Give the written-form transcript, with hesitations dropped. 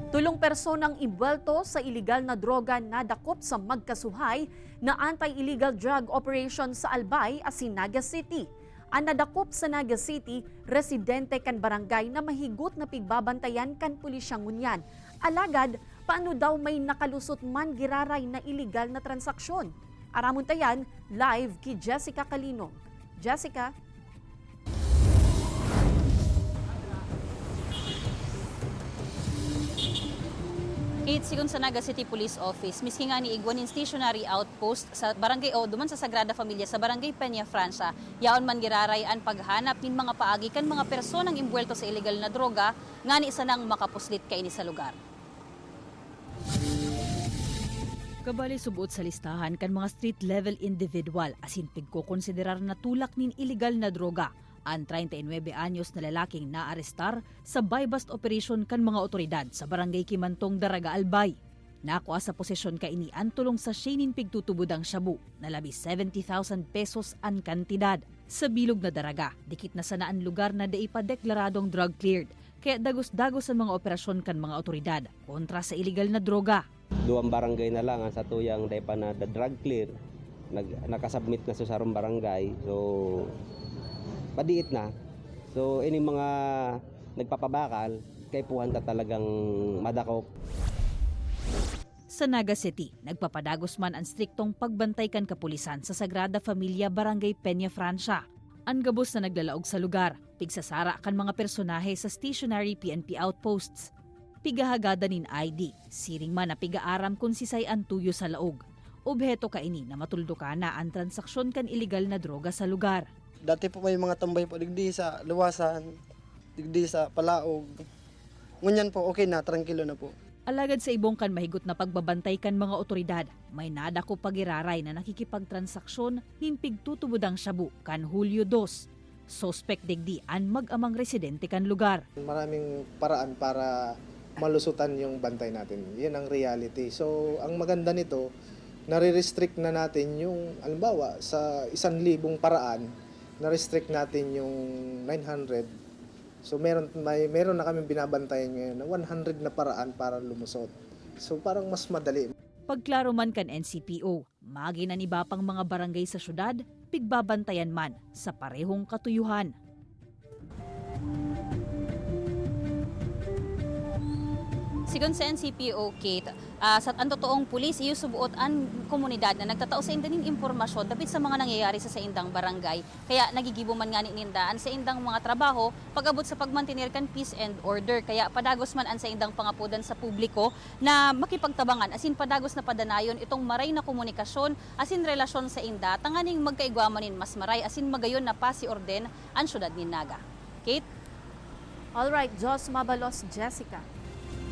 Tulong personang imbwelto sa iligal na droga nadakop sa magkasuhay na anti-illegal drug operation sa Albay, Naga City. Ang nadakop sa Naga City, residente kan barangay na mahigot na pigbabantayan kan pulisyang ngunyan. Alagad, paano daw may nakalusot man giraray na illegal na transaksyon? Aramon tayan, live kay Jessica Calino. Jessica? Kate, sigon sa Naga City Police Office, miski nga ni Iguanin Stationary Outpost sa barangay o duman sa Sagrada Familia sa barangay Peña Francia, yaon man giraray ang paghanap nin mga paagi kan mga personang imbwelto sa illegal na droga nga ni isa nang makapuslit kaini sa lugar. Kabali subuot sa listahan kan mga street level individual asin pigkokonsiderar na tulak nin illegal na droga ang 39 anyos na lalaking naarestar sa buy-bust operation kan mga otoridad sa barangay Kimantong, Daraga, Albay. Nakuha sa posisyon kaini ang tulong sa sinin pigtutubudang shabu na labis 70,000 pesos ang kantidad. Sa bilog na Daraga, dikit na sanaan lugar na daipadeklaradong drug cleared, kaya dagos-dagos ang mga operasyon kan mga otoridad kontra sa illegal na droga. Duwang barangay na lang ang sa tuyang daypa na drug clear. Nakasubmit na sa sarong barangay. So padiit na. So ining mga nagpapabakal kay puhan ta talagang madakop. Sa Naga City, nagpapadagos man ang striktong pagbantay kan kapulisan sa Sagrada Familia Barangay Peña Francia. Ang gabos na naglalaog sa lugar, pigsasara kan mga personahe sa stationary PNP outposts. Pigahagada nin ID, siring man na pigaaram kung sisay ang tuyo sa laog. Obheto kaini na matuldukan na ang transaksyon kan illegal na droga sa lugar. Dati po may mga tambay po digdi sa luwasan, digdi sa palaog. Ngunyan po okay na, tranquilo na po. Alagad sa ibong kan mahigot na pagbabantay kan mga otoridad, may nadako pagiraray na nakikipagtransaksyon himpig tutubudang shabu kan Hulyo 2. Suspect digdi ang mag-amang residente kan lugar. Maraming paraan para malusutan yung bantay natin. Yan ang reality. So, ang maganda nito, nare-restrict na natin yung, halimbawa, sa 1,000 paraan, na-restrict natin yung 900. So, meron na kaming binabantayan ngayon na 100 na paraan para lumusot. So, parang mas madali. Pagklaro man kan NCPO, maginan iba pang mga barangay sa syudad, pigbabantayan man sa parehong katuyuhan. Sigon sa NCPO, Kate, sa ang totoong pulis, iyo subuot ang komunidad na nagtatao sa indaning impormasyon dapit sa mga nangyayari sa indang barangay. Kaya nagigibo man nga ni inindaan sa indang mga trabaho pag-abot sa pagmantinir kan peace and order. Kaya padagos man an sa indang pangapudan sa publiko na makipagtabangan asin padagos na padanayon itong maray na komunikasyon asin relasyon sa inda tanganing magkaigwamanin mas maray asin magayon na pasi orden ang syudad ni Naga. Kate? Alright, Jos Mabalos, Jessica.